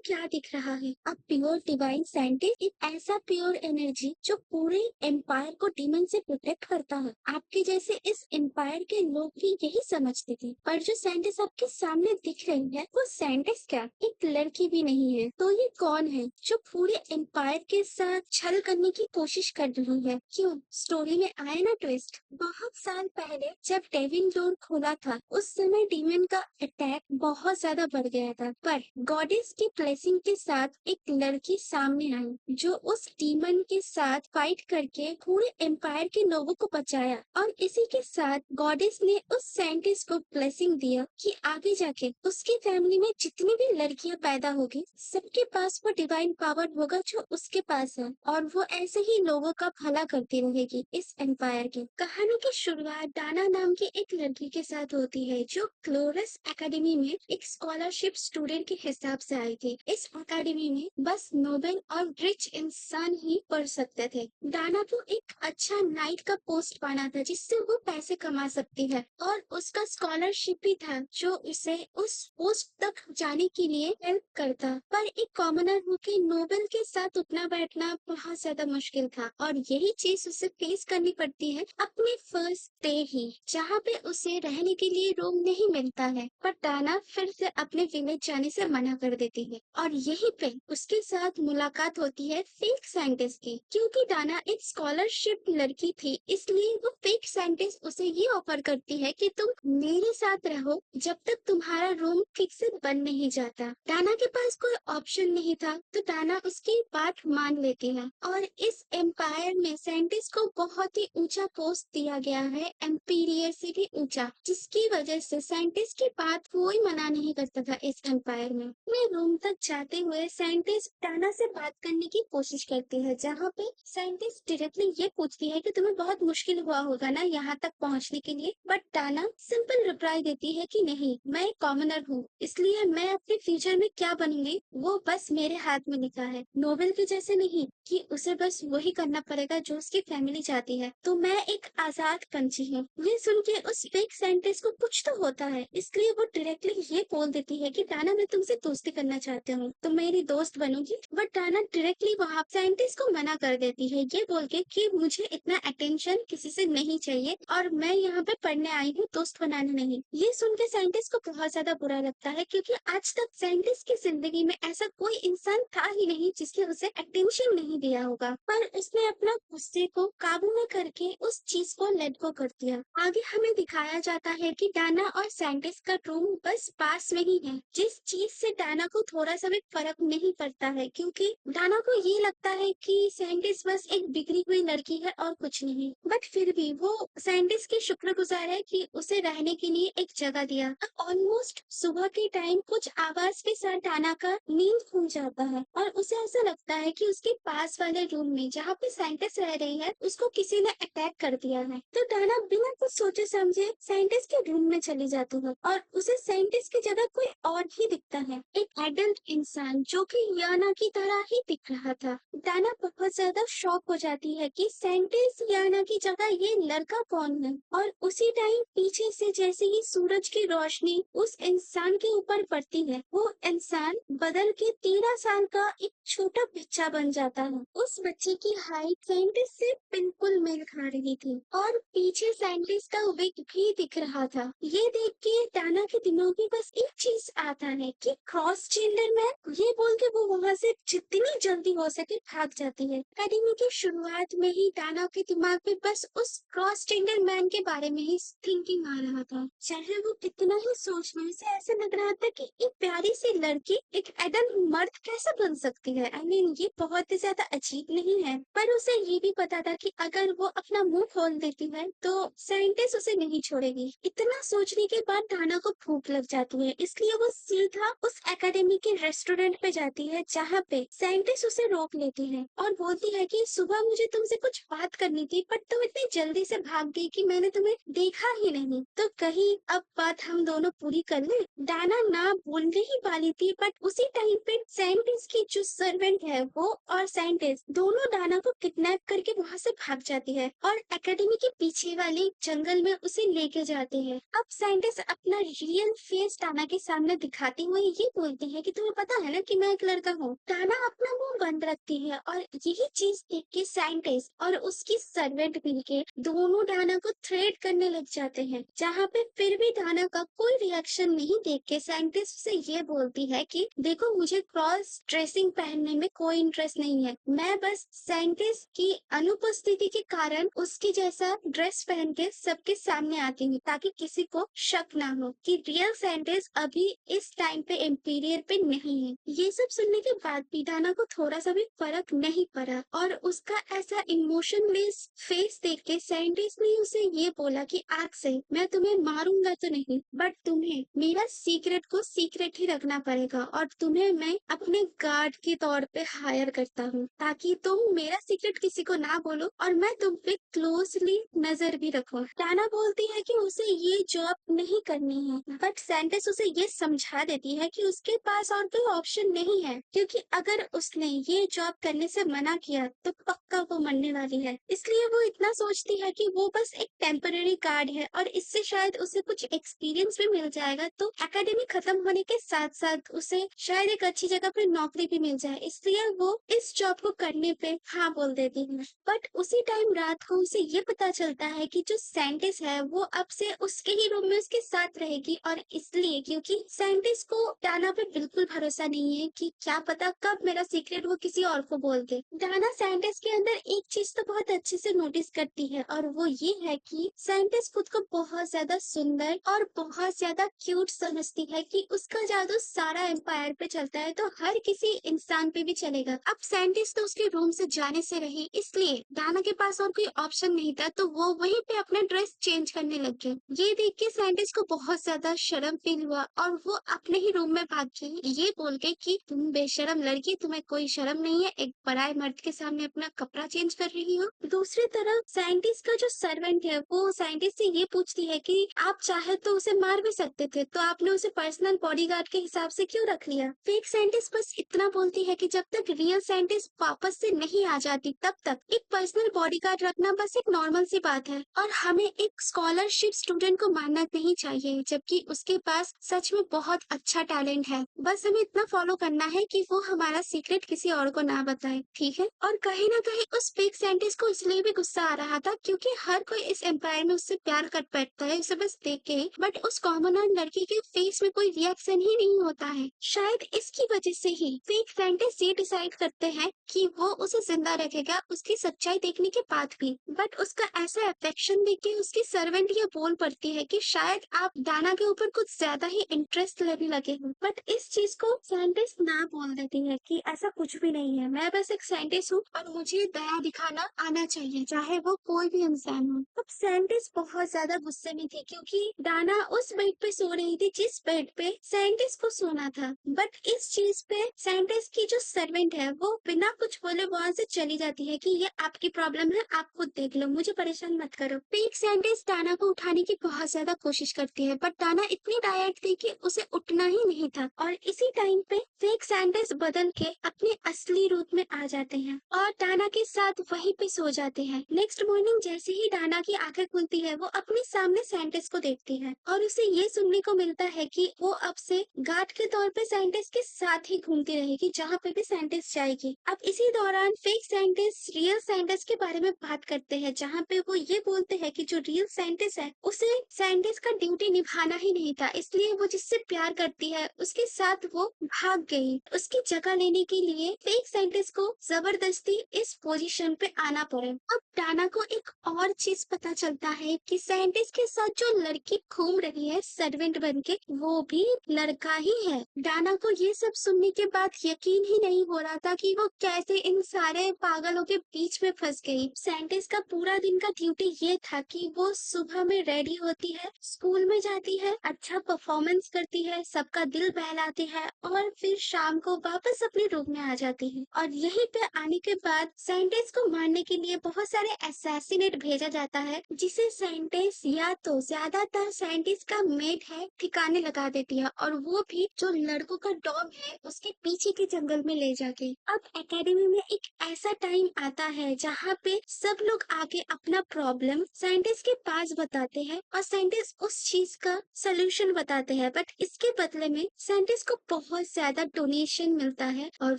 क्या दिख रहा है? अ प्योर डिवाइन साइंटिस्ट, एक ऐसा प्योर एनर्जी जो पूरे एम्पायर को डीमन से प्रोटेक्ट करता है। आपके जैसे इस एम्पायर के लोग भी यही समझते थे, पर जो साइंटिस्ट आपके सामने दिख रही है वो साइंटिस्ट क्या, एक लड़की भी नहीं है। तो ये कौन है जो पूरे एम्पायर के साथ छल करने की कोशिश कर रही है? क्यों? स्टोरी में आया ना ट्विस्ट। बहुत साल पहले जब डेविन डोर खोला था, उस समय डीमन का अटैक बहुत ज्यादा बढ़ गया था, पर गॉडेस की ब्लेसिंग के साथ एक लड़की सामने आई जो उस डीमन के साथ फाइट करके पूरे एम्पायर के लोगों को बचाया। और इसी के साथ गॉडेस ने उस साइंटिस्ट को ब्लेसिंग दिया कि आगे जाके उसकी फैमिली में जितनी भी लड़कियां पैदा होगी, सबके पास वो डिवाइन पावर होगा जो उसके पास है, और वो ऐसे ही लोगों का भला करती रहेगी इस एम्पायर की। कहानी की शुरुआत डाना नाम की एक लड़की के साथ होती है जो क्लोरस एकेडमी में एक स्कॉलरशिप स्टूडेंट के हिसाब से आई थी। इस एकेडमी में बस नोबेल और रिच इंसान ही पढ़ सकते थे। डाना को एक अच्छा नाइट का पोस्ट पाना था जिससे वो पैसे कमा सकती है, और उसका स्कॉलरशिप भी था जो उसे उस पोस्ट तक जाने के लिए हेल्प करता। पर एक कॉमनर होकर नोबेल के साथ उठना बैठना बहुत ज्यादा मुश्किल था, और यही चीज उसे फेस करनी पड़ती है अपने फर्स्ट डे ही, जहाँ पे उसे रहने के लिए रूम नहीं मिलता है। पर डाना फिर से अपने विलेज जाने से मना कर देती है, और यहीं पे उसके साथ मुलाकात होती है फेक साइंटिस्ट की। क्योंकि डाना एक स्कॉलरशिप लड़की थी, इसलिए वो फेक साइंटिस्ट उसे ये ऑफर करती है कि तुम मेरे साथ रहो जब तक तुम्हारा रूम ठीक से बन नहीं जाता। डाना के पास कोई ऑप्शन नहीं था, तो डाना उसकी बात मान लेती है, और इस एम्पायर में साइंटिस्ट को बहुत ही ऊंचा पोस्ट दिया गया है, एम्पीरियर से भी ऊंचा, जिसकी वजह से साइंटिस्ट की बात कोई मना नहीं करता था इस एम्पायर में। मैं रूम तक जाते हुए साइंटिस्ट डाना से बात करने की कोशिश करती है, जहाँ पे साइंटिस्ट डायरेक्टली ये पूछती है कि तुम्हें बहुत मुश्किल हुआ होगा ना यहाँ तक पहुँचने के लिए, बट डाना सिंपल रिप्लाई देती है कि नहीं, मैं एक कॉमनर हूँ, इसलिए मैं अपने फ्यूचर में क्या बनूंगी वो बस मेरे हाथ में लिखा है। नोबेल के जैसे नहीं कि उसे बस वही करना पड़ेगा जो उसकी फैमिली चाहती है। तो मैं एक आजाद पंछी हूँ। ये सुन के उस फेक साइंटिस्ट को कुछ तो होता है, इसलिए वो डायरेक्टली ये बोल देती है कि डाना, मैं तुमसे दोस्ती करना चाहती हूँ, तुम मेरी दोस्त बनोगी। बट डाना डायरेक्टली वहाँ साइंटिस्ट को मना कर देती है, ये बोल के कि मुझे इतना अटेंशन किसी से नहीं चाहिए, और मैं यहाँ पे पढ़ने आई हूँ, दोस्त बनाने नहीं। ये सुन के साइंटिस्ट को बहुत ज्यादा बुरा लगता है, क्योंकि आज तक साइंटिस्ट की जिंदगी में ऐसा कोई इंसान था ही नहीं जिसने उसे अटेंशन नहीं दिया होगा। पर उसने अपना गुस्से को काबू में करके उस चीज को लेट गो कर दिया। आगे हमें दिखाया जाता है कि डाना और साइंटिस्ट का रूम बस पास में ही है, जिस चीज से डाना को थोड़ा सा भी फर्क नहीं पड़ता है, क्योंकि डाना को ये लगता है कि साइंटिस्ट बस एक बिगड़ी हुई लड़की है और कुछ नहीं। बट फिर भी वो साइंटिस्ट की शुक्रगुजार है कि उसे रहने के लिए एक जगह दिया। ऑलमोस्ट सुबह के टाइम कुछ आवाज के साथ डाना का नींद खुल जाता है, और उसे ऐसा लगता है कि उसके पास वाले रूम में जहाँ पे साइंटिस्ट रह रही है उसको किसी ने अटैक कर दिया है। तो डाना बिना कुछ सोचे समझे साइंटिस्ट के रूम में चली जाती है, और उसे साइंटिस्ट की जगह कोई और ही दिखता है, एक एडल्ट इंसान जो कि याना की तरह ही दिख रहा था। डाना बहुत ज्यादा शॉक हो जाती है कि साइंटिस्ट याना की जगह ये लड़का कौन है, और उसी टाइम पीछे से जैसे ही सूरज की रोशनी उस इंसान के ऊपर पड़ती है, वो इंसान बदल के 13 साल का एक छोटा बच्चा बन जाता है। उस बच्चे की हाइट साइंटिस्ट से बिल्कुल मेल खा रही थी, और पीछे साइंटिस्ट का विग भी दिख रहा था। ये देख के डाना के दिमाग में बस एक चीज आता है कि क्रॉस जेंडर मैन, ये बोल के वो वहाँ से जितनी जल्दी हो सके भाग जाती है। एकेडमी की शुरुआत में ही डाना के दिमाग में बस उस क्रॉस जेंडर मैन के बारे में ही थिंकिंग आ रहा था। चाहे वो कितना ही सोच में, उसे ऐसा लग रहा था कि एक प्यारी सी लड़की एक एडल्ट मर्द कैसे बन सकती है। आई मीन ये बहुत ही ज्यादा अजीब नहीं है, पर उसे ये भी पता था कि अगर वो अपना मुंह खोल देती है तो साइंटिस्ट उसे नहीं छोड़ेगी। इतना सोचने के बाद डाना को भूख लग जाती है, इसलिए वो सीधा उस एकेडमी के रेस्टोरेंट पे जाती है, जहाँ पे साइंटिस्ट उसे रोक लेती है और बोलती है कि सुबह मुझे तुमसे कुछ बात करनी थी, पर तुम इतनी जल्दी से भाग गई कि मैंने तुम्हें देखा ही नहीं। तो कहीं अब बात हम दोनों पूरी कर ले। डाना ना बोलने ही वाली थी, बट उसी टाइम पे साइंटिस्ट की जो सर्वेंट है वो और साइंटिस्ट दोनों डाना को किडनैप करके वहाँ से भाग जाती है, और एकेडमी के पीछे वाले जंगल में उसे लेके जाते हैं। अब साइंटिस्ट अपना रियल फेस डाना के सामने दिखाते हुए ये बोलते हैं कि तुम्हें पता है ना कि मैं एक लड़का हूँ। डाना अपना मुंह बंद रखती है और यही चीज देख के साइंटिस्ट और उसकी सर्वेंट मिलके दोनों डाना को थ्रेट करने लग जाते हैं। जहाँ पे फिर भी डाना का कोई रिएक्शन नहीं देख के साइंटिस्ट से ये बोलती है कि देखो, मुझे क्रॉस ड्रेसिंग पहनने में कोई इंटरेस्ट नहीं है। मैं बस साइंटिस्ट की अनुपस्थिति के कारण उसके जैसा ड्रेस पहन के सबके सामने आती हूँ, ताकि किसी को शक ना हो कि रियल साइंटिस्ट अभी इस टाइम पे एम्पीरियर पे नहीं है। ये सब सुनने के बाद भी डाना को थोड़ा सा भी फर्क नहीं पड़ा और उसका ऐसा इमोशनलेस फेस देख के साइंटिस्ट ने उसे ये बोला कि आज से मैं तुम्हें मारूंगा तो नहीं, बट तुम्हें मेरा सीक्रेट को सीक्रेट ही रखना पड़ेगा और तुम्हें मैं अपने गार्ड के तौर पे हायर करता हूँ, ताकि तुम मेरा सीक्रेट किसी को ना बोलो और मैं तुम पे क्लोजली नजर भी रखूं। डाना बोलती है कि उसे ये जॉब नहीं करनी है, बट साइंटिस्ट उसे ये समझा देती है कि उसके पास और कोई ऑप्शन नहीं है, क्योंकि अगर उसने ये जॉब करने से मना किया तो पक्का वो मरने वाली है। इसलिए वो इतना सोचती है कि वो बस एक टेम्पररी गार्ड है और इससे शायद उसे कुछ एक्सपीरियंस भी मिल जाएगा, तो एकेडमी खत्म होने के साथ साथ उसे शायद एक अच्छी जगह पर नौकरी भी मिल जाए। इसलिए वो इस जॉब को करने पे हाँ बोल देती है। बट उसी टाइम रात को उसे ये पता चलता है कि जो साइंटिस्ट है वो अब से उसके ही रूम में उसके साथ रहेगी, और इसलिए क्योंकि साइंटिस्ट को डाना पे बिल्कुल भरोसा नहीं है कि क्या पता कब मेरा सीक्रेट वो किसी और को बोल दे। डाना साइंटिस्ट के अंदर एक चीज तो बहुत अच्छे से नोटिस करती है, और वो ये है कि साइंटिस्ट खुद को बहुत ज्यादा सुंदर और बहुत ज्यादा क्यूट समझती है कि उसका जादू सारा एम्पायर पे चलता है तो हर किसी इंसान पे भी चलेगा। अब साइंटिस्ट तो उसके रूम से जाने से रही, इसलिए डाना के पास और कोई ऑप्शन नहीं था, तो वो वहीं पे अपना ड्रेस चेंज करने लग गया। ये देख के साइंटिस्ट को बहुत ज्यादा शर्म फील हुआ और वो अपने ही रूम में भाग गई, ये बोल के कि तुम बेशरम लड़की, तुम्हें कोई शर्म नहीं है, एक पराये मर्द के सामने अपना कपड़ा चेंज कर रही हो। दूसरी तरफ साइंटिस्ट का जो सर्वेंट है वो साइंटिस्ट से ये पूछती है कि आप चाहे तो उसे मार भी सकते थे, तो आपने उसे पर्सनल बॉडीगार्ड के हिसाब से क्यों रख लिया। फेक साइंटिस्ट बस इतना बोलती है कि जब तक रियल साइंटिस्ट वापस से नहीं आ जाती तब तक एक पर्सनल बॉडीगार्ड रखना बस एक नॉर्मल सी बात है, और हमें एक स्कॉलरशिप स्टूडेंट को मानना नहीं चाहिए जबकि उसके पास सच में बहुत अच्छा टैलेंट है। बस हमें इतना फॉलो करना है कि वो हमारा सीक्रेट किसी और को ना बताए, ठीक है। और कहीं ना कहीं उस फेक साइंटिस्ट को इसलिए भी गुस्सा आ रहा था क्योंकि हर कोई इस एम्पायर में उससे प्यार कर बैठता है उसे बस देख के, बट उस कॉमनर लड़की के फेस में कोई रिएक्शन ही नहीं होता है। शायद इसकी वजह से ही फेक साइंटिस्ट ये डिसाइड करते हैं कि वो उसे जिंदा रखेगा उसकी सच्चाई देखने के बाद भी, बट उसका ऐसा अफेक्शन देख के उसकी सर्वेंट ये बोल पड़ती है कि शायद आप दाना के ऊपर कुछ ज्यादा ही इंटरेस्ट लेने लगे हो। बट इस चीज को साइंटिस्ट ना बोल देती है कि ऐसा कुछ भी नहीं है, मैं बस एक साइंटिस्ट हूँ और मुझे दया दिखाना आना चाहिए चाहे वो कोई भी इंसान हो। अब साइंटिस्ट बहुत ज्यादा गुस्से में थी क्योंकि दाना उस बेड पे सो रही थी जिस बेड पे साइंटिस्ट को सोना था, बट इस चीज पे साइंटिस्ट की जो सर्वेंट है वो बिना कुछ बोले वहां से चली जाती है कि ये आपकी प्रॉब्लम है, आप खुद देख लो, मुझे परेशान मत करो। फेक साइंटिस्ट दाना को उठाने की बहुत ज्यादा कोशिश करती है, बट दाना इतनी टायर्ड थी कि उसे उठना ही नहीं था, और इसी टाइम पे फेक साइंटिस्ट बदल के अपने असली रूप में आ जाते हैं और दाना के साथ वहीं पे सो जाते हैं। नेक्स्ट मॉर्निंग जैसे ही दाना की आंखें खुलती है वो अपने सामने साइंटिस्ट को देखती है और उसे ये सुनने को मिलता है कि वो अब से गार्ड के तौर पे साइंटिस्ट के साथ ही घूमती रहेगी जहाँ पे भी साइंटिस्ट जाएगी। अब इसी दौरान फेक साइंटिस्ट रियल साइंटिस्ट के बारे में बात करते हैं जहाँ पे वो ये बोलते हैं कि जो रियल साइंटिस्ट है उसे साइंटिस्ट का ड्यूटी निभाना ही नहीं था, इसलिए वो जिससे प्यार करती है उसके साथ वो भाग गई। उसकी जगह लेने के लिए फेक साइंटिस्ट को जबरदस्ती इस पोजीशन पे आना पड़े। अब डाना को एक और चीज पता चलता है कि साइंटिस्ट के साथ जो लड़की घूम रही है सर्वेंट बन के वो भी लड़का ही है। डाना को ये सब सुनने के बाद यकीन ही नहीं हो रहा था कि वो कैसे इन सारे पागलों के बीच में फंस गई। साइंटिस्ट का पूरा दिन का ड्यूटी ये था कि वो सुबह में रेडी होती है, स्कूल में जाती है, अच्छा परफॉर्मेंस करती है, सबका दिल बहलाती है और फिर शाम को वापस अपने रूम में आ जाती है। और यहीं पे आने के बाद साइंटिस्ट को मारने के लिए बहुत सारे असैसिनेट भेजा जाता है जिसे साइंटिस्ट या तो ज्यादातर साइंटिस्ट का मेट है ठिकाने लगा देती है, और वो भी जो लड़कों का डॉग है उसके पीछे के जंगल में ले जाके। अब एकेडमी में एक ऐसा टाइम आता है जहाँ पे सब लोग आके अपना प्रॉब्लम साइंटिस्ट के पास बताते हैं और साइंटिस्ट उस चीज का सोल्यूशन बताते हैं, बट इसके बदले में साइंटिस्ट को बहुत ज्यादा डोनेशन मिलता है और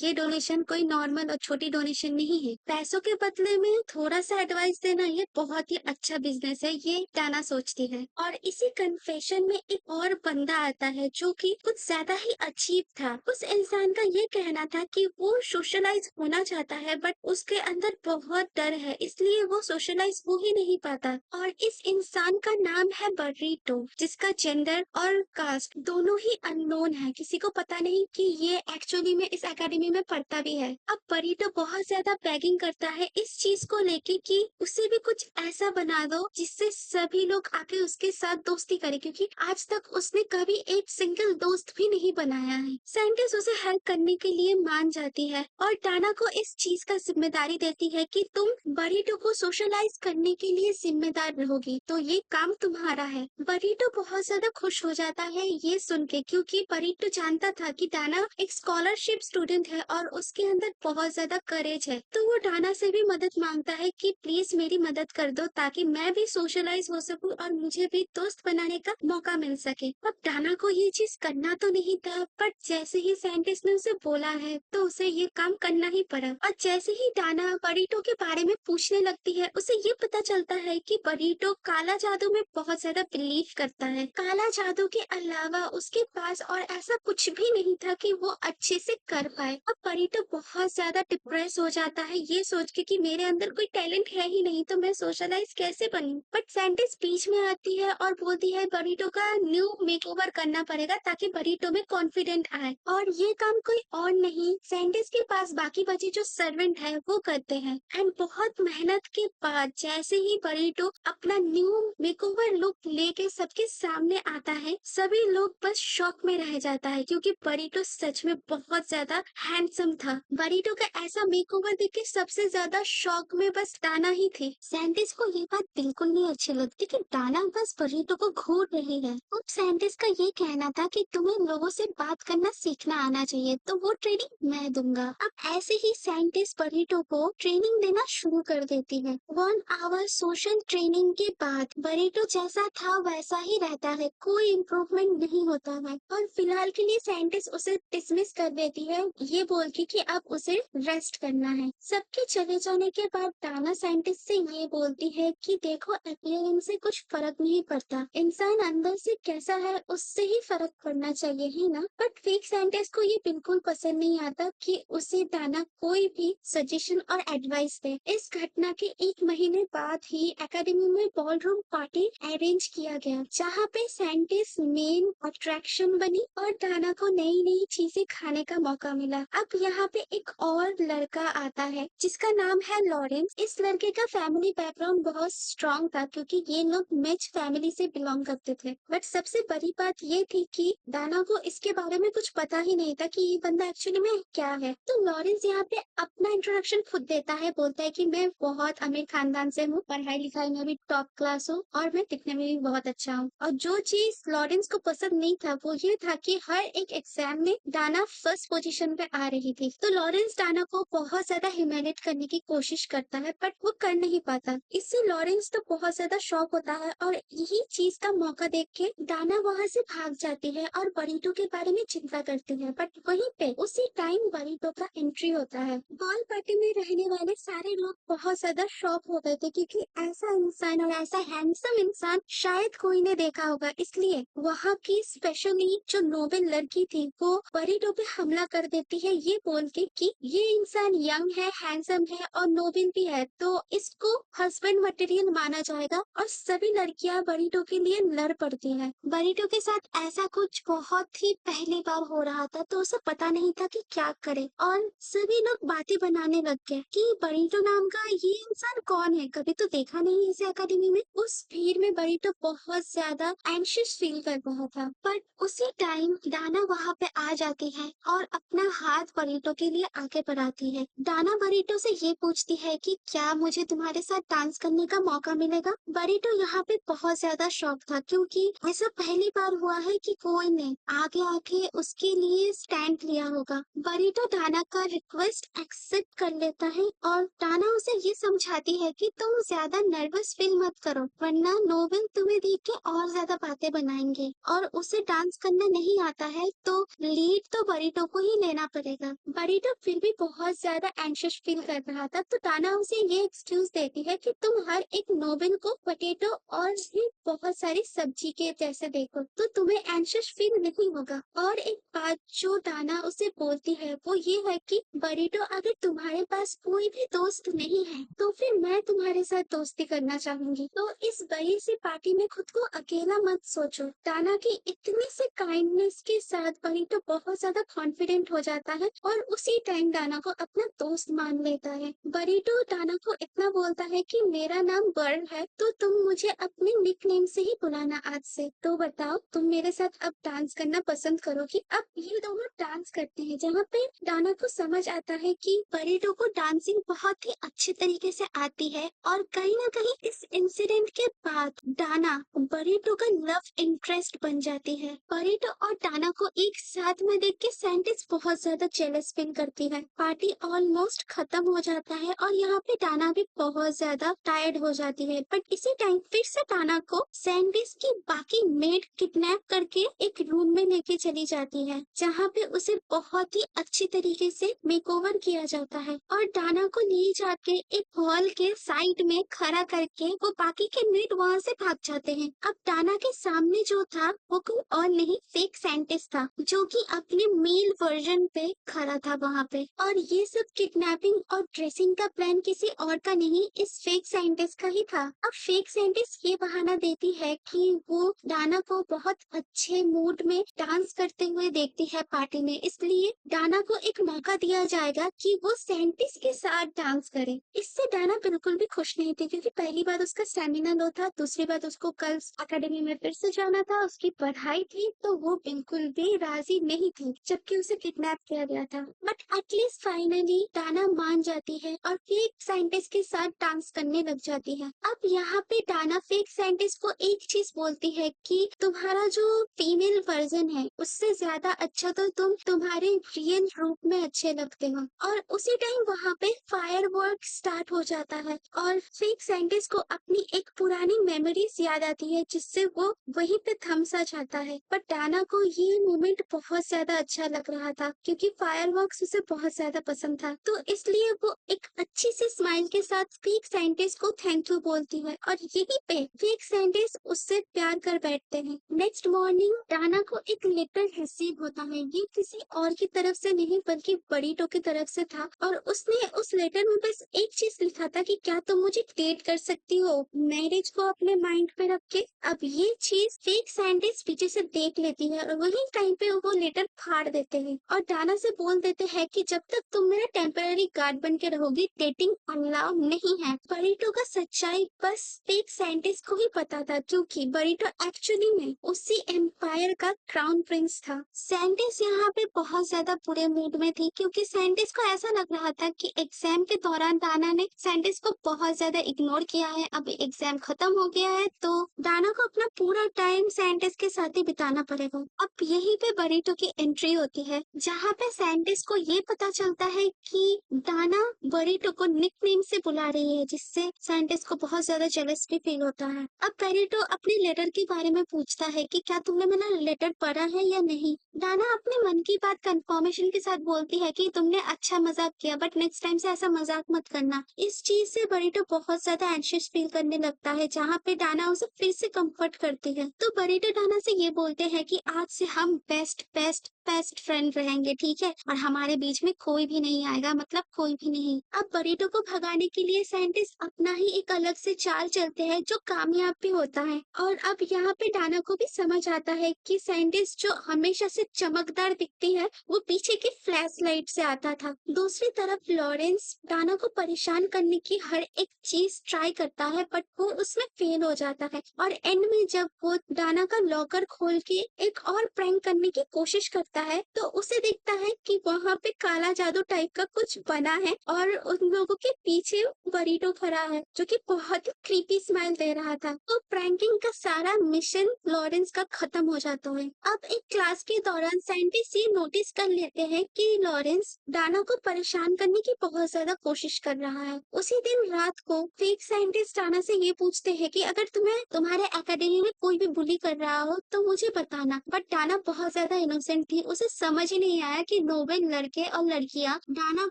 ये डोनेशन कोई नॉर्मल और छोटी डोनेशन नहीं है। पैसों के बदले में थोड़ा सा एडवाइस देना ये बहुत ही अच्छा बिजनेस है, ये डाना सोचती है। और इसी कन्फेशन में एक और बंदा आता है जो कि कुछ ज्यादा ही अजीब था। उस इंसान का ये कहना था कि वो सोशलाइज होना चाहता है बट उसके अंदर बहुत डर है, इसलिए वो सोशलाइज हो ही नहीं पाता। और इस इंसान का नाम है बरीटो, जिसका जेंडर और कास्ट दोनों ही अननोन है, किसी को पता नहीं कि ये एक्चुअली में इस एकेडमी में पढ़ता भी है। अब बरीटो बहुत ज्यादा बैगिंग करता है इस चीज को लेके कि उसे भी कुछ ऐसा बना दो जिससे सभी लोग आके उसके साथ दोस्ती करें, क्योंकि आज तक उसने कभी एक सिंगल दोस्त भी नहीं बनाया है। साइंटिस्ट उसे हेल्प करने के लिए मान जाती है और टाना को इस चीज का जिम्मेदारी देती है कि तुम बरीटो को सोशलाइज करने के लिए जिम्मेदार रहोगी, तो ये काम तुम्हारा है। बरीटो बहुत ज्यादा खुश हो जाता है ये सुन के, क्योंकि बरीटो जानता था कि डाना एक स्कॉलरशिप स्टूडेंट है और उसके अंदर बहुत ज्यादा करेज है। तो वो डाना से भी मदद मांगता है कि प्लीज मेरी मदद कर दो ताकि मैं भी सोशलाइज हो सकूं और मुझे भी दोस्त बनाने का मौका मिल सके। अब डाना को ये चीज करना तो नहीं था, बट जैसे ही साइंटिस्ट ने उसे बोला है तो उसे ये काम करना ही पड़ा। और जैसे ही डाना बरीटो के बारे में पूछने लगती है, उसे ये पता चलता है कि बरीटो काला जादू में बहुत ज्यादा बिलीव करता है। काला जादू के अलावा उसके पास और ऐसा कुछ भी नहीं था कि वो अच्छे से कर पाए। अब बरीटो बहुत ज्यादा डिप्रेस हो जाता है ये सोच के कि मेरे अंदर कोई टैलेंट है ही नहीं, तो मैं सोशलाइज कैसे बनूं। बट साइंटिस्ट बीच में आती है और बोलती है बरीटो का न्यू मेकओवर करना पड़ेगा ताकि बरीटो में कॉन्फिडेंट आए। और ये काम कोई और नहीं, साइंटिस्ट के पास बाकी बचे जो सर्वेंट है वो करते हैं। एंड बहुत मेहनत के बाद जैसे ही बरीटो अपना न्यू मेकओवर लुक लेके सबके सामने आता है, सभी लोग बस शॉक में रह जाता है, क्योंकि बरीटो सच में बहुत ज्यादा हैंडसम था। बरीटो का ऐसा मेकओवर देख के सबसे ज्यादा शॉक में बस डाना ही थी। साइंटिस्ट को ये बात बिल्कुल नहीं अच्छी लगती कि डाना बस बरीटो को घूर रही है। अब साइंटिस्ट का ये कहना था कि तुम्हें लोगों से बात करना सीखना आना चाहिए, तो वो ट्रेनिंग मैं दूंगा। अब ऐसे ही साइंटिस्ट बरीटो को ट्रेनिंग देना शुरू कर देती है। 1 आवर सोशल ट्रेनिंग के बाद बरीटो जैसा था वैसा ही रहता है, कोई इम्प्रूवमेंट नहीं होता है। और फिलहाल के लिए साइंटिस्ट उसे डिसमिस कर देती है ये बोल के कि अब उसे रेस्ट करना है। सबके चले जाने के बाद डाना साइंटिस्ट से ये बोलती है कि देखो, अपीयरेंस से कुछ फर्क नहीं पड़ता, इंसान अंदर से कैसा है उससे ही फर्क पड़ना चाहिए, है ना। बट फेक साइंटिस्ट को ये बिल्कुल पसंद नहीं आता कि उसे डाना कोई भी सजेशन और एडवाइस दे। इस घटना के 1 महीने बाद ही एकेडमी में बॉलरूम पार्टी अरेंज किया गया, जहाँ पे साइंटिस्ट मेन अट्रैक्शन बनी और डाना को नई नई चीजें खाने का मौका मिला। अब यहाँ पे एक और लड़का आता है जिसका नाम है लॉरेंस। इस लड़के का फैमिली बैकग्राउंड बहुत स्ट्रॉन्ग था, क्योंकि ये लोग मिच फैमिली से बिलोंग करते थे। बट सबसे बड़ी बात ये थी कि डाना को इसके बारे में कुछ पता ही नहीं था कि ये बंदा एक्चुअली में क्या है। तो लॉरेंस यहाँ पे अपना इंट्रोडक्शन खुद देता है, बोलता है कि मैं बहुत अमीर खानदान से हूँ, पढ़ाई लिखाई में भी टॉप क्लास हूँ और मैं दिखने में भी बहुत अच्छा हूँ। और जो चीज लॉरेंस को पसंद नहीं था वो ये था कि हर एक एग्जाम में डाना फर्स्ट पोजीशन पे आ रही थी। तो लॉरेंस डाना को बहुत ज्यादा ह्यूमिलेट करने की कोशिश करता है, बट वो कर नहीं पाता। इससे लॉरेंस तो बहुत ज्यादा शॉक होता है और यही चीज का मौका देख के डाना वहाँ से भाग जाती है और बरीटो के बारे में चिंता करती है। बट वहीं पे उसी टाइम बरीटो का एंट्री होता है। बॉल पार्टी में रहने वाले सारे लोग बहुत ज्यादा शॉक हो गए थे, क्योंकि ऐसा इंसान और ऐसा हैंडसम इंसान शायद कोई ने देखा होगा। इसलिए वहाँ की स्पेशली जो नोबल लड़की थी वो बरीटो पे हमला कर देती है ये बोल के कि ये इंसान यंग है, हैंडसम है और नोबल भी है, तो इसको हस्बैंड मटेरियल माना जाएगा। और सभी लड़कियां बरीटो के लिए लड़ पड़ती हैं। बरीटो के साथ ऐसा कुछ बहुत ही पहली बार हो रहा था, तो उसे पता नहीं था कि क्या करे। और सभी लोग बातें बनाने लग गए कि बरीटो नाम का ये इंसान कौन है, कभी तो देखा नहीं इसे एकेडमी में। उस भीड़ में बरीटो बहुत ज्यादा एंशियस फील कर रहा था। बट उसी टाइम डाना वहाँ पे आ जाती है और अपना हाथ बरीटो के लिए आगे बढ़ाती है। डाना बरीटो से ये पूछती है कि क्या मुझे तुम्हारे साथ डांस करने का मौका मिलेगा। बरीटो यहाँ पे बहुत ज्यादा शॉक था, क्योंकि ऐसा पहली बार हुआ है कि कोई ने आगे आके उसके लिए स्टैंड लिया होगा। बरीटो डाना का रिक्वेस्ट एक्सेप्ट कर लेता है और डाना उसे ये समझाती है कि तुम ज्यादा नर्वस फील मत करो, वरना नोबल तुम्हें देख के और ज्यादा बातें बनाएंगे। और उसे डांस करना नहीं आता है तो लीड तो बरीटो को ही लेना पड़ेगा। बरीटो फिर भी बहुत ज्यादा एंशियस फील कर रहा था, तो डाना उसे ये एक्सक्यूज देती है कि तुम हर एक नोवेल को पोटैटो और भी बहुत सारी सब्जी के जैसे देखो तो तुम्हें एंशियस फील नहीं होगा। और एक बात जो डाना उसे बोलती है वो ये है कि बरीटो, अगर तुम्हारे पास कोई भी दोस्त नहीं है तो फिर मैं तुम्हारे साथ दोस्ती करना चाहूंगी। तो इस बड़ी सी पार्टी में खुद को अकेला मत सोचो। डाना की इतने से काइंडनेस के साथ बरीटो बहुत ज्यादा कॉन्फिडेंट हो जाता है और उसी टाइम डाना को अपना दोस्त मान लेता है। बरीटो डाना को इतना बोलता है कि मेरा नाम बर्ड है तो तुम मुझे अपने निकनेम से ही बुलाना आज से। तो बताओ तुम मेरे साथ अब डांस करना पसंद करोगी? अब ये दोनों डांस करते हैं जहाँ पे डाना को समझ आता है कि बरीटो को डांसिंग बहुत ही अच्छे तरीके से आती है। और कहीं ना कहीं इस इंसिडेंट के बाद डाना बरीटो का लव इंटरेस्ट बन जाती है। बरीटो और डाना को एक साथ में देख के सैंटिस बहुत ज्यादा जेलस फील करती है। पार्टी ऑलमोस्ट खत्म हो जाता है और यहाँ पे डाना भी बहुत ज्यादा टायर्ड हो जाती है। बट इसी टाइम फिर से डाना को सैंटिस की बाकी मेड किडनैप करके एक रूम में लेके चली जाती है जहाँ पे उसे बहुत ही अच्छी तरीके से मेकओवर किया जाता है। और डाना को ले जाके एक हॉल के साइड में खड़ा करके वो बाकी के मेड वहाँ से भाग जाते हैं। अब डाना के सामने जो था वो कोई और नहीं, फेक साइंटिस्ट था जो कि अपने मेल वर्जन पे खड़ा था वहाँ पे। और ये सब किडनैपिंग और ड्रेसिंग का प्लान किसी और का नहीं, इस फेक साइंटिस्ट का ही था। अब फेक साइंटिस्ट ये बहाना देती है कि वो डाना को बहुत अच्छे मूड में डांस करते हुए देखती है पार्टी में, इसलिए डाना को एक मौका दिया जाएगा कि वो साइंटिस्ट के साथ डांस करे। इससे डाना बिल्कुल भी खुश नहीं थी क्योंकि पहली बात उसका स्टेमिना लो था, दूसरी बात उसको कल अकेडमी में फिर से जाना था, उसकी पढ़ाई थी, तो वो बिल्कुल भी राजी नहीं थी जबकि उसे किडनैप किया गया था। बट एटलीस्ट फाइनली डाना मान जाती है और फेक साइंटिस्ट के साथ डांस करने लग जाती है। अब यहाँ पे डाना फेक साइंटिस्ट को एक चीज बोलती है कि तुम्हारा जो फीमेल वर्जन है उससे ज्यादा अच्छा तो तुम तुम्हारे रियल रूप में अच्छे लगते हो। और उसी टाइम वहाँ पे फायर स्टार्ट हो जाता है और फेक साइंटिस्ट को अपनी एक पुरानी मेमोरीज याद आती है जिससे वो वहीं पे थम सा जाता है। पर डाना को ये मोमेंट बहुत ज्यादा अच्छा लग रहा था क्योंकि फायर उसे बहुत ज्यादा पसंद था, तो इसलिए वो एक अच्छी सी स्माइल के साथ फेक साइंटिस्ट को थैंक यू बोलती है और यही पे फेक साइंटिस्ट उससे प्यार कर बैठते हैं। नेक्स्ट मॉर्निंग डाना को एक लेटर रिसीव होता है, ये किसी और की तरफ से नहीं बल्कि बरीटो की तरफ से था। और उसने उस लेटर में बस एक चीज लिखा था कि क्या तुम मुझे डेट कर सकती हो मैरिज को अपने माइंड पे रख के। अब ये चीज फेक साइंटिस्ट पीछे से देख लेती है और वही टाइम पे वो लेटर फाड़ देते हैं और डाना से बोल देते हैं कि जब तक तुम मेरा टेम्पररी गार्ड बन के रहोगी डेटिंग अलाउ नहीं है। बरीटो का सच्चाई बस फेक साइंटिस्ट को ही पता था क्योंकि बरीटो एक्चुअली में उसी एम्पायर का क्राउन प्रिंस था। साइंटिस्ट यहाँ पे बहुत ज्यादा बुरे मूड में थी क्योंकि साइंटिस्ट को ऐसा लग रहा था कि एग्जाम के दौरान डाना ने साइंटिस्ट को बहुत ज्यादा इग्नोर किया है। अब एग्जाम खत्म हो गया है तो डाना को अपना पूरा टाइम साइंटिस्ट के साथ ही बिताना पड़ेगा। अब यहीं पे बरीटो की एंट्री होती है जहाँ पे साइंटिस्ट को ये पता चलता है कि डाना बरीटो को निकनेम से बुला रही है जिससे साइंटिस्ट को बहुत ज्यादा जेलस भी फील होता है। अब बरीटो अपने लेटर के बारे में पूछता है कि क्या तुमने मेरा लेटर पढ़ा है या नहीं। डाना अपने मन की बात कंफर्मेशन के साथ बोलती है कि तुमने अच्छा मजाक किया बट नेक्स्ट टाइम से ऐसा मजाक मत करना। इस चीज से बरीटो बहुत ज्यादा एंशियस फील करने लगता है जहाँ पे डाना उसे फिर से कंफर्ट करती है। तो बरीटो डाना से ये बोलते हैं कि आज से हम बेस्ट बेस्ट बेस्ट फ्रेंड रहेंगे, ठीक है, और हमारे बीच में कोई भी नहीं आएगा, मतलब कोई भी नहीं। अब बरीटो को भगाने के लिए साइंटिस्ट अपना ही एक अलग से चाल चलते हैं जो कामयाब भी होता है। और अब यहाँ पे डाना को भी समझ आता है कि साइंटिस्ट जो हमेशा से चमकदार दिखती है वो पीछे की फ्लैश लाइट से आता था। दूसरी तरफ लॉरेंस डाना को परेशान करने की हर एक चीज ट्राई करता है बट वो उसमें फेल हो जाता है। और एंड में जब वो डाना का लॉकर खोल के एक और प्रैंक करने की कोशिश करता है तो उसे दिखता है कि वहाँ पे काला जादू टाइप का कुछ बना है और उन लोगों के पीछे बरीटो खड़ा है जो कि बहुत ही क्रीपी स्माइल दे रहा था। तो प्रैंकिंग का सारा मिशन लॉरेंस का खत्म हो जाता है। अब एक क्लास के दौरान साइंटिस्ट ये नोटिस कर लेते हैं कि लॉरेंस डाना को परेशान करने की बहुत ज्यादा कोशिश कर रहा है। उसी दिन रात को फेक साइंटिस्ट डाना से ये पूछते हैं कि अगर तुम्हें तुम्हारे एकेडमी में कोई भी बुली कर रहा हो तो मुझे बताना। बट डाना बहुत ज्यादा इनोसेंट थी, उसे समझ ही नहीं आया कि नोबेल लड़के और लड़कियां डाना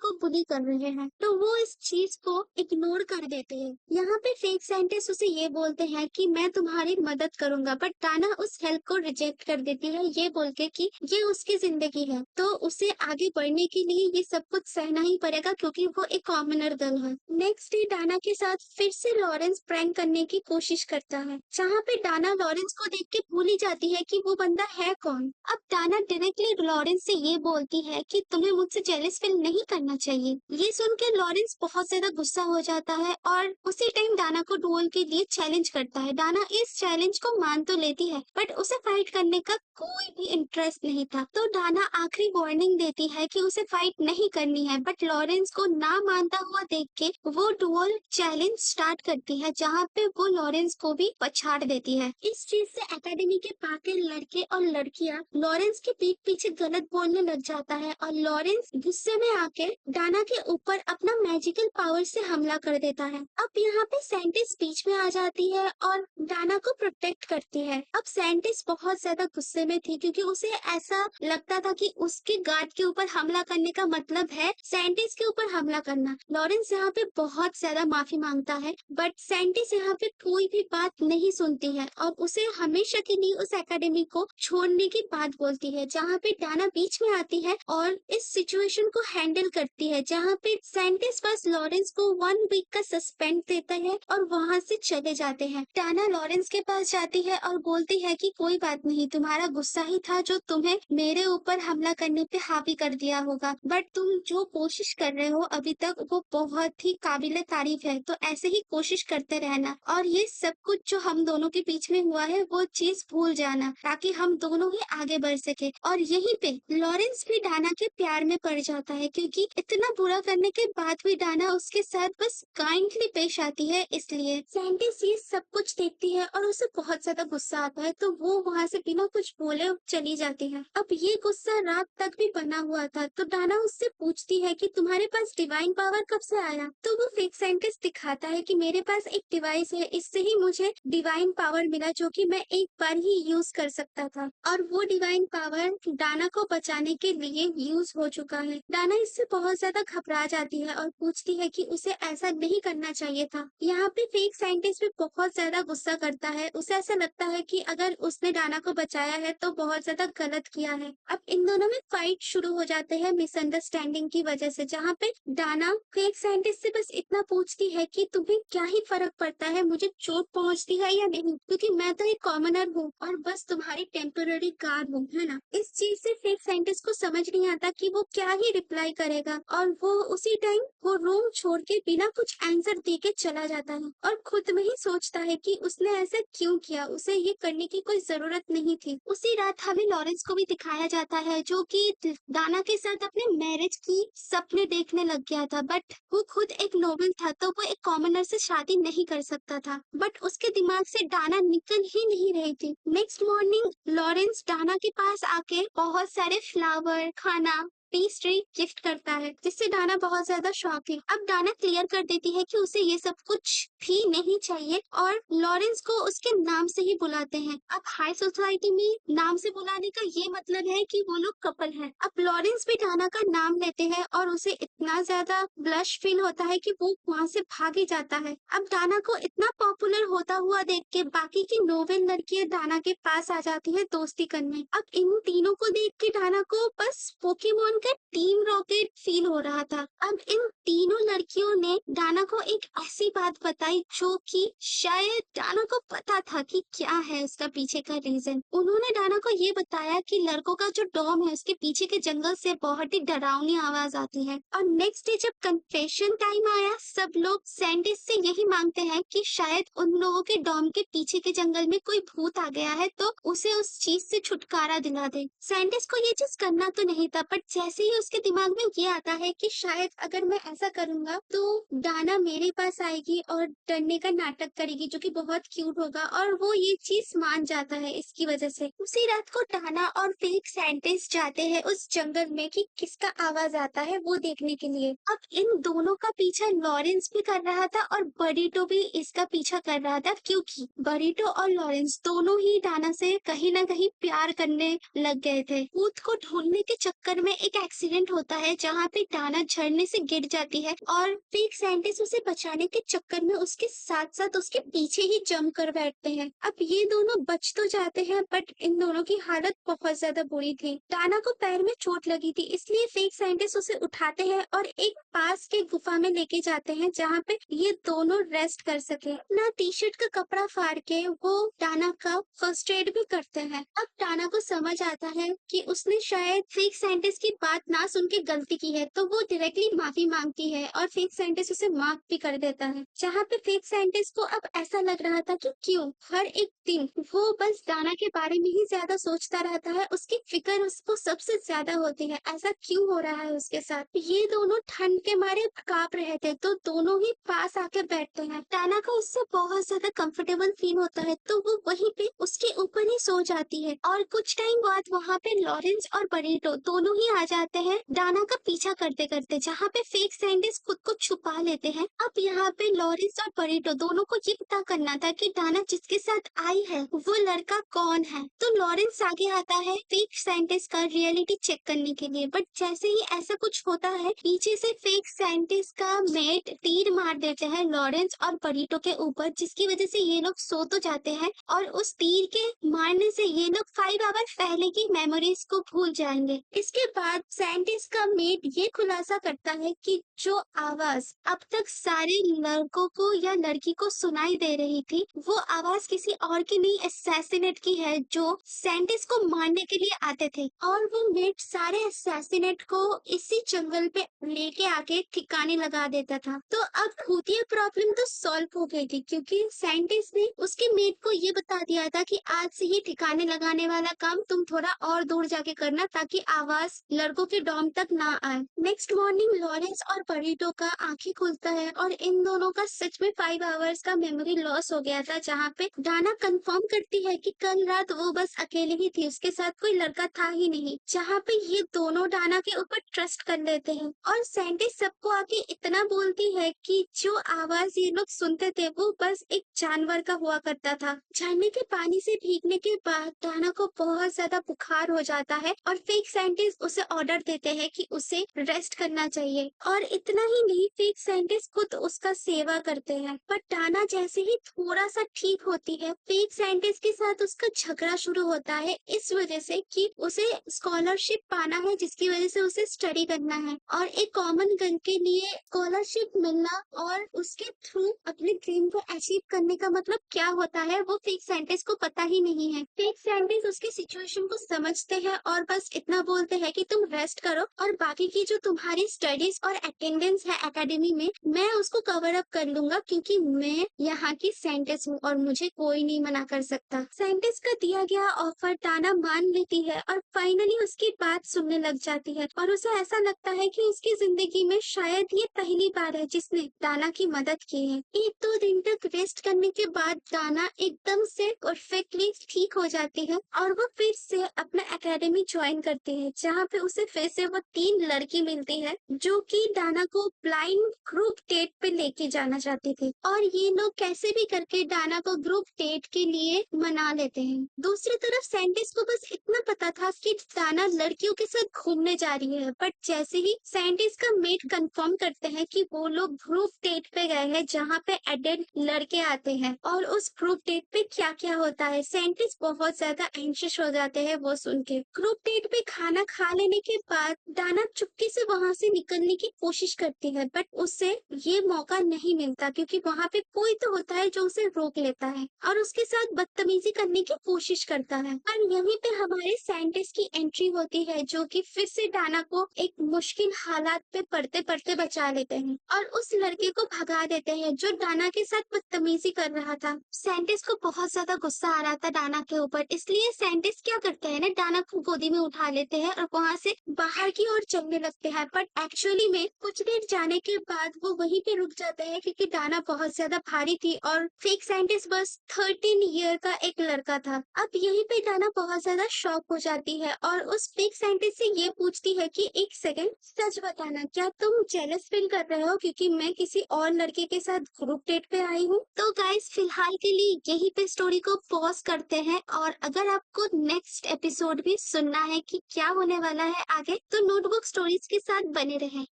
को बुली कर रहे हैं, तो वो इस चीज को इग्नोर कर देते हैं। यहाँ पे फेक साइंटिस्ट उसे ये बोलते हैं कि मैं तुम्हारी मदद करूंगा, बट डाना उस हेल्प को रिजेक्ट कर देती है, ये बोल के कि ये उसकी जिंदगी है, तो उसे आगे बढ़ने के लिए ये सब कुछ सहना ही पड़ेगा क्योंकि वो एक कॉमनर गर्ल है। नेक्स्ट डे डाना के साथ फिर से लॉरेंस प्रैंक करने की कोशिश करता है, जहाँ पे डाना लॉरेंस को देख के भूल ही जाती है कि वो बंदा है कौन। अब डाना डायरेक्टली लॉरेंस से ये बोलती है कि तुम्हें मुझसे जेलस फील नहीं करना चाहिए। ये सुन के लॉरेंस बहुत ज्यादा गुस्सा हो जाता है और उसी टाइम डाना को डुएल के लिए चैलेंज करता है। डाना इस चैलेंज को मान तो लेती है, बट उसे फाइट करने का कोई भी इंटरेस्ट नहीं था, तो डाना आखिरी वार्निंग देती है कि उसे फाइट नहीं करनी है, बट लॉरेंस को ना मानता हुआ देख के वो डुअल चैलेंज स्टार्ट करती है, जहाँ पे वो लॉरेंस को भी पछाड़ देती है। इस चीज से एकेडमी के बाकी लड़के और लड़कियां लॉरेंस के पीठ पीछे गलत बोलने लग जाता है और लॉरेंस गुस्से में आके डाना के ऊपर अपना मैजिकल पावर से हमला कर देता है। अब यहाँ पे साइंटिस्ट बीच में आ जाती है और डाना को प्रोटेक्ट करती है। अब साइंटिस्ट बहुत ज्यादा गुस्से में थी क्योंकि उसे ऐसा लगता था कि उसके गार्ड के ऊपर हमला करने का मतलब है साइंटिस्ट के ऊपर हमला करना। लॉरेंस यहाँ पे बहुत ज्यादा माफी मांगता है, बट साइंटिस्ट यहाँ पे कोई भी बात नहीं सुनती है और उसे हमेशा के लिए उस एकेडमी को छोड़ने की बात बोलती है, जहाँ पे डाना बीच में आती है और इस सिचुएशन को हैंडल करती है, जहाँ पे साइंटिस्ट बस लॉरेंस को 1 वीक का सस्पेंड देता है और वहाँ से चले जाते हैं। डाना लॉरेंस के पास जाती है और बोलती है कि कोई बात नहीं, तुम्हारा गुस्सा ही था जो तुम्हें मेरे ऊपर हमला करने पे हावी कर दिया होगा, बट तुम जो कोशिश कर रहे हो अभी तक वो बहुत ही काबिले तारीफ है, तो ऐसे ही कोशिश करते रहना और ये सब कुछ जो हम दोनों के बीच में हुआ है वो चीज भूल जाना, ताकि हम दोनों ही आगे बढ़ सके। और यहीं पे लॉरेंस भी डाना के प्यार में पड़ जाता है, क्योंकि इतना बुरा करने के बाद भी डाना उसके साथ बस काइंडली पेश आती है। इसलिए साइंटिस्ट ये सब कुछ देखती है और उसे बहुत ज्यादा गुस्सा आता है, तो वो वहाँ से बिना कुछ बोले चली जाती है। अब ये गुस्सा रात तक भी बना हुआ था, तो डाना उससे पूछती है कि तुम्हारे पास डिवाइन पावर कब से आया, तो वो फेक साइंटिस्ट दिखाता है कि मेरे पास एक डिवाइस है, इससे ही मुझे डिवाइन पावर मिला जो कि मैं एक बार ही यूज कर सकता था, और वो डिवाइन पावर डाना को बचाने के लिए यूज हो चुका है। डाना इससे बहुत ज्यादा घबरा जाती है और पूछती है कि उसे ऐसा नहीं करना चाहिए था। यहाँ पे फेक साइंटिस्ट भी बहुत ज्यादा गुस्सा करता है, उसे ऐसा लगता है कि अगर उसने डाना को बचाया है तो बहुत ज्यादा गलत किया है। अब इन दोनों में फाइट शुरू हो जाते हैं मिसअंडरस्टैंडिंग की वजह से, जहाँ पे डाना फेक साइंटिस्ट से बस इतना पूछती है कि तुम्हें क्या ही फर्क पड़ता है मुझे चोट पहुंचती है या नहीं, क्योंकि मैं तो एक कॉमनर हूँ और बस तुम्हारी टेम्पररी गार्ड हूँ, है ना। इस चीज से फेक साइंटिस्ट को समझ नहीं आता कि वो क्या ही रिप्लाई करेगा और वो उसी टाइम वो रूम छोड़ के बिना कुछ आंसर दे के चला जाता है और खुद में ही सोचता है कि उसने ऐसा क्यों किया, उसे ये करने की कोई जरूरत नहीं थी। उसी रात हमें लॉरेंस को भी दिखाया जाता है जो कि डाना के साथ अपने मैरिज की सपने देखने लग गया था, बट वो खुद एक नोबल था तो वो एक कॉमनर से शादी नहीं कर सकता था, बट उसके दिमाग से डाना निकल ही नहीं रही थी। नेक्स्ट मॉर्निंग लॉरेंस डाना के पास आके बहुत सारे फ्लावर, खाना, पेस्ट्री गिफ्ट करता है, जिससे डाना बहुत ज्यादा शॉक है। अब डाना क्लियर कर देती है कि उसे ये सब कुछ भी नहीं चाहिए और लॉरेंस को उसके नाम से ही बुलाते हैं। अब हाई सोसाइटी में नाम से बुलाने का ये मतलब है कि वो लोग कपल हैं। अब लॉरेंस भी डाना का नाम लेते हैं और उसे इतना ज्यादा ब्लश फील होता है कि वो वहाँ से भाग ही जाता है। अब डाना को इतना पॉपुलर होता हुआ देख के बाकी की नोवेल लड़कियां डाना के पास आ जाती है दोस्ती करने। अब इन तीनों को देख के डाना को बस पोकेमोन का टीम रॉकेट फील हो रहा था। अब इन तीनों लड़कियों ने डाना को एक ऐसी बात बताई जो कि शायद डाना को पता था कि क्या है उसका पीछे का रीजन। उन्होंने डाना को ये बताया कि लड़कों का जो डॉम है उसके पीछे के जंगल से बहुत ही डरावनी आवाज आती है। और नेक्स्ट डे जब कन्फेशन टाइम आया, सब लोग साइंटिस्ट से यही मांगते हैं कि शायद उन लोगों के डॉम के पीछे के जंगल में कोई भूत आ गया है तो उसे उस चीज से छुटकारा दिला दे। साइंटिस्ट को ये चीज करना तो नहीं था, बट जैसे जैसे ही उसके दिमाग में ये आता है कि शायद अगर मैं ऐसा करूंगा तो डाना मेरे पास आएगी और डरने का नाटक करेगी, जो कि बहुत क्यूट होगा, और वो ये चीज मान जाता है इसकी वजह से। उसी रात को डाना और फेक साइंटिस्ट जाते हैं उस जंगल में कि किसका आवाज आता है वो देखने के लिए। अब इन दोनों का पीछा लॉरेंस भी कर रहा था और बरीटो भी इसका पीछा कर रहा था, क्योंकि बरीटो और लॉरेंस दोनों ही डाना से कहीं ना कहीं प्यार करने लग गए थे। भूत को ढूंढने के चक्कर में एक एक्सीडेंट होता है जहाँ पे डाना झरने से गिर जाती है और फेक साइंटिस्ट उसे बचाने के चक्कर में उसके साथ साथ उसके पीछे ही जंप कर बैठते हैं। अब ये दोनों बच तो जाते हैं बट इन दोनों की हालत बहुत ज्यादा बुरी थी। डाना को पैर में चोट लगी थी, इसलिए फेक साइंटिस्ट उसे उठाते हैं और एक पास के गुफा में लेके जाते हैं जहाँ पे ये दोनों रेस्ट कर सके। अपना टी शर्ट का कपड़ा फाड़ के वो डाना का फर्स्ट एड भी करते हैं। अब डाना को समझ आता है कि उसने शायद फेक साइंटिस्ट की बात ना सुन के गलती की है, तो वो डायरेक्टली माफी मांगती है और फेक साइंटिस्ट उसे माफ भी कर देता है। जहाँ पे फेक साइंटिस्ट को अब ऐसा लग रहा था कि क्यों हर एक दिन वो बस डाना के बारे में ही ज्यादा सोचता रहता है, उसकी फिक्र उसको सबसे ज्यादा होती है, ऐसा क्यों हो रहा है उसके साथ। ये दोनों ठंड के मारे कांप रहे थे तो दोनों ही पास आके बैठते हैं। डाना को उससे बहुत ज्यादा कंफर्टेबल फील होता है तो वो वहीं पे उसके ऊपर ही सो जाती है। और कुछ टाइम बाद वहाँ पे लॉरेंस और बरीटो दोनों ही आ जाते हैं डाना का पीछा करते करते, जहाँ पे फेक साइंटिस्ट खुद को छुपा लेते हैं। अब यहाँ पे लॉरेंस और बरीटो दोनों को ये पता करना था कि डाना जिसके साथ आई है वो लड़का कौन है। तो लॉरेंस आगे आता है फेक साइंटिस्ट का रियलिटी चेक करने के लिए, बट जैसे ही ऐसा कुछ होता है पीछे से फेक साइंटिस्ट का मेट तीर मार देते हैं लॉरेंस और बरीटो के ऊपर, जिसकी वजह से ये लोग सो तो जाते हैं और उस तीर के मारने से ये लोग 5 आवर पहले की मेमोरीज को भूल जाएंगे। इसके बाद साइंटिस्ट का मेट ये खुलासा करता है कि जो आवाज अब तक सारे लड़कों को या लड़की को सुनाई दे रही थी वो आवाज किसी और की नहीं, असैसिनेट की है जो साइंटिस्ट को मारने के लिए आते थे। और वो मेट सारे असैसिनेट को इसी जंगल पे लेके आके ठिकाने लगा देता था। तो अब भूतिया प्रॉब्लम तो सॉल्व हो गई थी, क्योंकि साइंटिस्ट ने उसके मेट को ये बता दिया था कि आज से ही ठिकाने लगाने वाला काम तुम थोड़ा और दूर जाके करना ताकि आवाज लड़कों के डॉम तक ना आए। नेक्स्ट मॉर्निंग लॉरेंस और बरीटो का आंखें खुलता है और इन दोनों का सच में 5 आवर्स का मेमोरी लॉस हो गया था, जहाँ पे डाना कंफर्म करती है कि कल रात वो बस अकेले ही थी, उसके साथ कोई लड़का था ही नहीं। जहाँ पे ये दोनों डाना के ऊपर ट्रस्ट कर लेते हैं और साइंटिस्ट सबको आके इतना बोलती है कि जो आवाज ये लोग सुनते थे वो बस एक जानवर का हुआ करता था। झरने के पानी से भीगने के बाद डाना को बहुत ज्यादा बुखार हो जाता है और फेक साइंटिस्ट उसे ऑर्डर देते हैं कि उसे रेस्ट करना चाहिए। और इतना ही नहीं, फेक साइंटिस्ट खुद उसका सेवा करते हैं। पर डाना जैसे ही थोड़ा सा ठीक होती है फेक साइंटिस्ट के साथ उसका झगड़ा शुरू होता है, इस वजह से कि उसे स्कॉलरशिप पाना है, जिसकी वजह से उसे स्टडी करना है। और एक कॉमन गर्ल के लिए स्कॉलरशिप मिलना और उसके थ्रू अपने ड्रीम को अचीव करने का मतलब क्या होता है वो फेक साइंटिस्ट को पता ही नहीं है। फेक साइंटिस्ट उसकी सिचुएशन को समझते हैं और बस इतना बोलते हैं कि तुम रेस्ट करो और बाकी की जो तुम्हारी स्टडीज और अटेंडेंस है एकेडमी में मैं उसको कवर अप कर लूंगा, क्योंकि मैं यहाँ की साइंटिस्ट हूँ और मुझे कोई नहीं मना कर सकता। साइंटिस्ट का दिया गया ऑफर डाना मान लेती है और फाइनली उसकी बात सुनने लग जाती है और उसे ऐसा लगता है कि उसकी जिंदगी में शायद ये पहली बार है जिसने डाना की मदद की है। 1-2 दिन तक रेस्ट करने के बाद डाना एकदम से परफेक्टली ठीक हो जाती है और वो फिर से अपना एकेडमी ज्वाइन करती है, जहाँ पे उसे फिर से वो 3 लड़की मिलती है जो कि डाना को ब्लाइंड ग्रुप डेट पे लेके जाना चाहती थी। और ये लोग कैसे भी करके डाना को ग्रुप डेट के लिए मना लेते हैं। दूसरी तरफ साइंटिस्ट को बस इतना पता था कि डाना लड़कियों के साथ घूमने जा रही है, बट जैसे ही साइंटिस्ट का मेट कंफर्म करते हैं कि वो लोग ग्रुप डेट पे गए हैं जहाँ पे एडल्ट लड़के आते हैं और उस ग्रुप डेट पे क्या क्या होता है, साइंटिस्ट बहुत ज्यादा एंशियस हो जाते हैं वो सुन के। ग्रुप डेट पे खाना खा लेने के बाद डाना चुपके से वहाँ से निकलने की कोशिश करती है, बट उससे ये मौका नहीं मिलता क्योंकि वहाँ पे कोई तो होता है जो उसे रोक लेता है और उसके साथ बदतमीजी करने की कोशिश करता है। पर यहीं पे हमारे साइंटिस्ट की एंट्री होती है जो कि फिर से डाना को एक मुश्किल हालात पे पढ़ते पढ़ते बचा लेते हैं और उस लड़के को भगा देते हैं जो डाना के साथ बदतमीजी कर रहा था। साइंटिस्ट को बहुत ज्यादा गुस्सा आ रहा था डाना के ऊपर, इसलिए साइंटिस्ट क्या करते हैं ना, डाना को गोदी में उठा लेते हैं और वहाँ से बाहर की ओर चलने लगते हैं, बट एक्चुअली में कुछ देर जाने के बाद वो वहीं पे रुक जाते हैं क्योंकि डाना बहुत ज्यादा भारी थी और फेक साइंटिस्ट बस 13 ईयर का एक लड़का था। अब यहीं पे डाना बहुत ज्यादा शॉक हो जाती है और उस फेक साइंटिस्ट से ये पूछती है कि एक सेकंड, सच बताना, क्या तुम जेलस फील कर रहे हो क्योंकि मैं किसी और लड़के के साथ ग्रुप डेट पे आई हूँ? तो गाइस फिलहाल के लिए यहीं पे स्टोरी को पॉज करते हैं, और अगर आपको नेक्स्ट एपिसोड भी सुनना है कि क्या होने वाला है आगे, तो नोटबुक स्टोरीज के साथ बने रहें।